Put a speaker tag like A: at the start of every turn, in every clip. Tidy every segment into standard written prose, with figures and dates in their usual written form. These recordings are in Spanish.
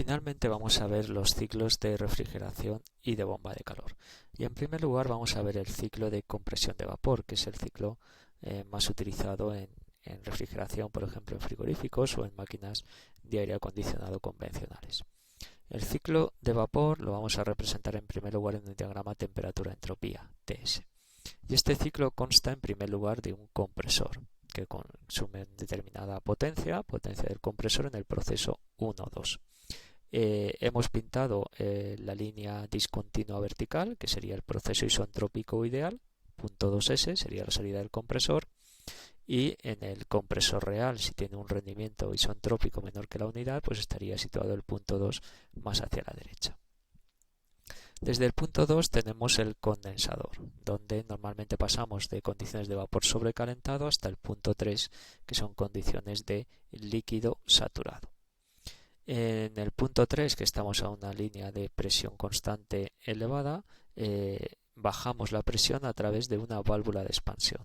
A: Finalmente vamos a ver los ciclos de refrigeración y de bomba de calor. Y en primer lugar vamos a ver el ciclo de compresión de vapor, que es el ciclo más utilizado en refrigeración, por ejemplo en frigoríficos o en máquinas de aire acondicionado convencionales. El ciclo de vapor lo vamos a representar en primer lugar en un diagrama temperatura-entropía, TS. Y este ciclo consta en primer lugar de un compresor que consume determinada potencia del compresor en el proceso 1-2. Hemos pintado la línea discontinua vertical, que sería el proceso isentrópico ideal, punto 2S sería la salida del compresor, y en el compresor real, si tiene un rendimiento isentrópico menor que la unidad, pues estaría situado el punto 2 más hacia la derecha. Desde el punto 2 tenemos el condensador, donde normalmente pasamos de condiciones de vapor sobrecalentado hasta el punto 3, que son condiciones de líquido saturado. En el punto 3, que estamos a una línea de presión constante elevada, bajamos la presión a través de una válvula de expansión.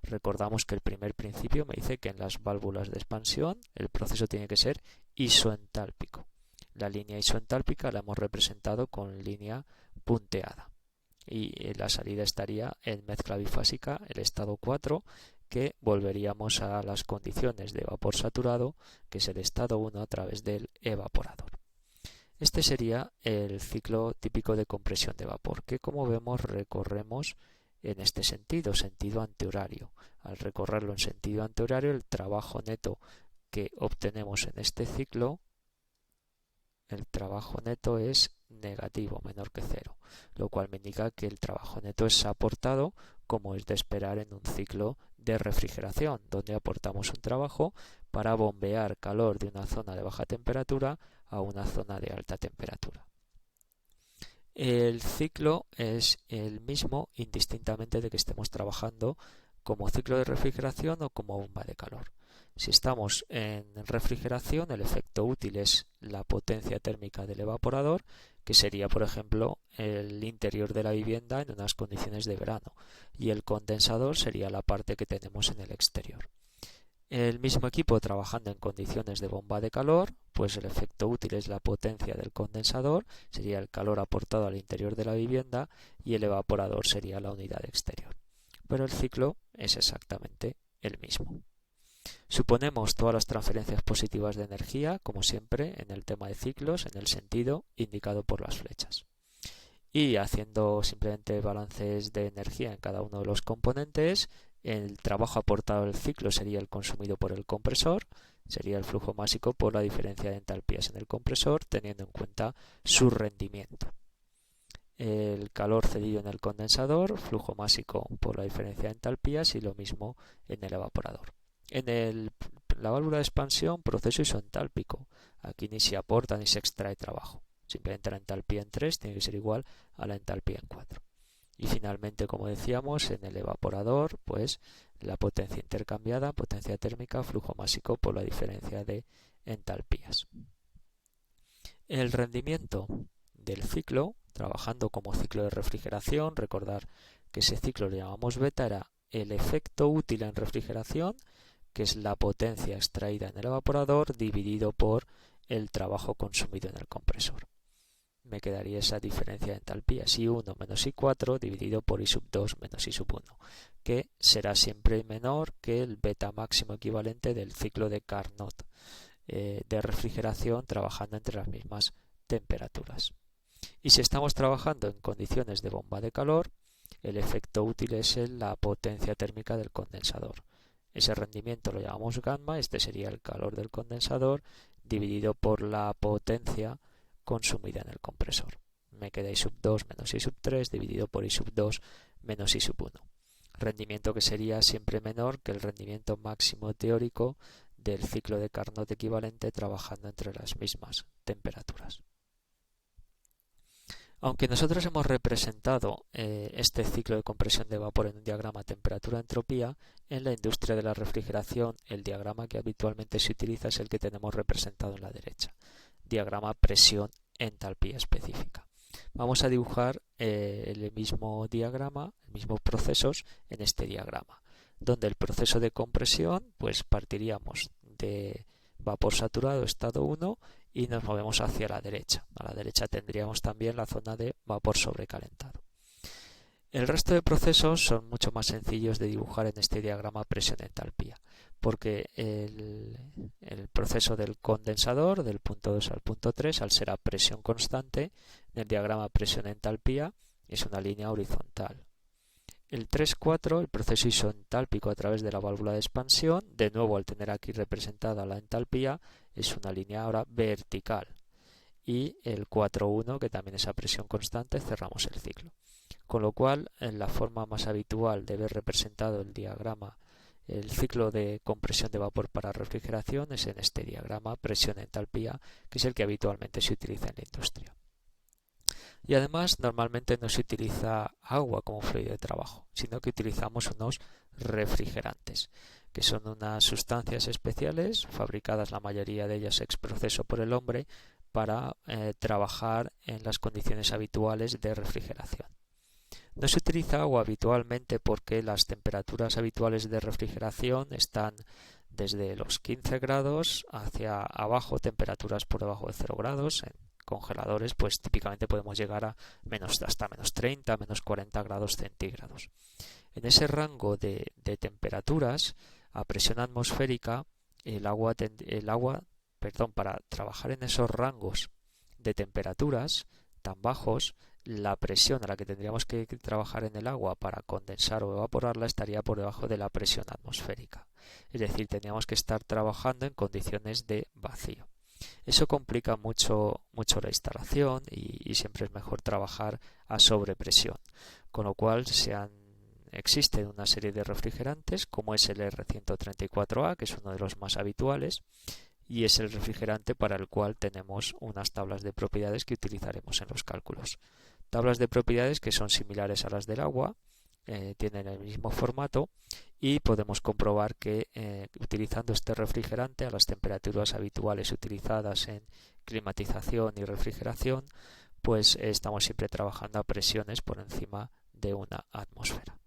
A: Recordamos que el primer principio me dice que en las válvulas de expansión el proceso tiene que ser isoentálpico. La línea isoentálpica la hemos representado con línea punteada. Y la salida estaría en mezcla bifásica, el estado 4, que volveríamos a las condiciones de vapor saturado, que es el estado 1 a través del evaporador. Este sería el ciclo típico de compresión de vapor, que como vemos recorremos en este sentido antihorario. Al recorrerlo en sentido antihorario, el trabajo neto que obtenemos en este ciclo, el trabajo neto es negativo, menor que 0, lo cual me indica que el trabajo neto es aportado, como es de esperar en un ciclo de refrigeración, donde aportamos un trabajo para bombear calor de una zona de baja temperatura a una zona de alta temperatura. El ciclo es el mismo indistintamente de que estemos trabajando como ciclo de refrigeración o como bomba de calor. Si estamos en refrigeración, el efecto útil es la potencia térmica del evaporador, que sería, por ejemplo, el interior de la vivienda en unas condiciones de verano, y el condensador sería la parte que tenemos en el exterior. El mismo equipo trabajando en condiciones de bomba de calor, pues el efecto útil es la potencia del condensador, sería el calor aportado al interior de la vivienda, y el evaporador sería la unidad exterior. Pero el ciclo es exactamente el mismo. Suponemos todas las transferencias positivas de energía, como siempre en el tema de ciclos, en el sentido indicado por las flechas. Y haciendo simplemente balances de energía en cada uno de los componentes, el trabajo aportado al ciclo sería el consumido por el compresor, sería el flujo másico por la diferencia de entalpías en el compresor, teniendo en cuenta su rendimiento. El calor cedido en el condensador, flujo másico por la diferencia de entalpías, y lo mismo en el evaporador. En la válvula de expansión, proceso isoentálpico. Aquí ni se aporta ni se extrae trabajo. Simplemente la entalpía en 3 tiene que ser igual a la entalpía en 4. Y finalmente, como decíamos, en el evaporador, pues la potencia intercambiada, potencia térmica, flujo másico por la diferencia de entalpías. El rendimiento del ciclo, trabajando como ciclo de refrigeración, recordar que ese ciclo le llamamos beta, era el efecto útil en refrigeración, que es la potencia extraída en el evaporador, dividido por el trabajo consumido en el compresor. Me quedaría esa diferencia de entalpías, I1 menos I4 dividido por I sub 2 menos I sub 1, que será siempre menor que el beta máximo equivalente del ciclo de Carnot de refrigeración, trabajando entre las mismas temperaturas. Y si estamos trabajando en condiciones de bomba de calor, el efecto útil es la potencia térmica del condensador. Ese rendimiento lo llamamos gamma, este sería el calor del condensador dividido por la potencia consumida en el compresor. Me queda I sub 2 menos I sub 3 dividido por I sub 2 menos I sub 1. Rendimiento que sería siempre menor que el rendimiento máximo teórico del ciclo de Carnot equivalente, trabajando entre las mismas temperaturas. Aunque nosotros hemos representado este ciclo de compresión de vapor en un diagrama temperatura-entropía, en la industria de la refrigeración el diagrama que habitualmente se utiliza es el que tenemos representado en la derecha, diagrama presión-entalpía específica. Vamos a dibujar el mismo diagrama, los mismos procesos en este diagrama, donde el proceso de compresión, pues partiríamos de vapor saturado estado 1 y nos movemos hacia la derecha. A la derecha tendríamos también la zona de vapor sobrecalentado. El resto de procesos son mucho más sencillos de dibujar en este diagrama presión-entalpía, porque el proceso del condensador, del punto 2 al punto 3, al ser a presión constante, en el diagrama presión-entalpía es una línea horizontal. El 3-4, el proceso isoentálpico a través de la válvula de expansión, de nuevo al tener aquí representada la entalpía, es una línea ahora vertical. Y el 4-1, que también es a presión constante, cerramos el ciclo. Con lo cual, en la forma más habitual de ver representado el diagrama, el ciclo de compresión de vapor para refrigeración es en este diagrama presión-entalpía, que es el que habitualmente se utiliza en la industria. Y además, normalmente no se utiliza agua como fluido de trabajo, sino que utilizamos unos refrigerantes, que son unas sustancias especiales, fabricadas la mayoría de ellas ex proceso por el hombre, para trabajar en las condiciones habituales de refrigeración. No se utiliza agua habitualmente porque las temperaturas habituales de refrigeración están desde los 15 grados hacia abajo, temperaturas por debajo de 0 grados. En congeladores, pues típicamente podemos llegar a hasta menos 30, menos 40 grados centígrados. En ese rango de temperaturas a presión atmosférica, para trabajar en esos rangos de temperaturas tan bajos, la presión a la que tendríamos que trabajar en el agua para condensar o evaporarla estaría por debajo de la presión atmosférica. Es decir, tendríamos que estar trabajando en condiciones de vacío. Eso complica mucho la instalación y siempre es mejor trabajar a sobrepresión. Con lo cual existen una serie de refrigerantes como es el R134A, que es uno de los más habituales, y es el refrigerante para el cual tenemos unas tablas de propiedades que utilizaremos en los cálculos. Tablas de propiedades que son similares a las del agua, tienen el mismo formato y podemos comprobar que utilizando este refrigerante a las temperaturas habituales utilizadas en climatización y refrigeración, pues estamos siempre trabajando a presiones por encima de una atmósfera.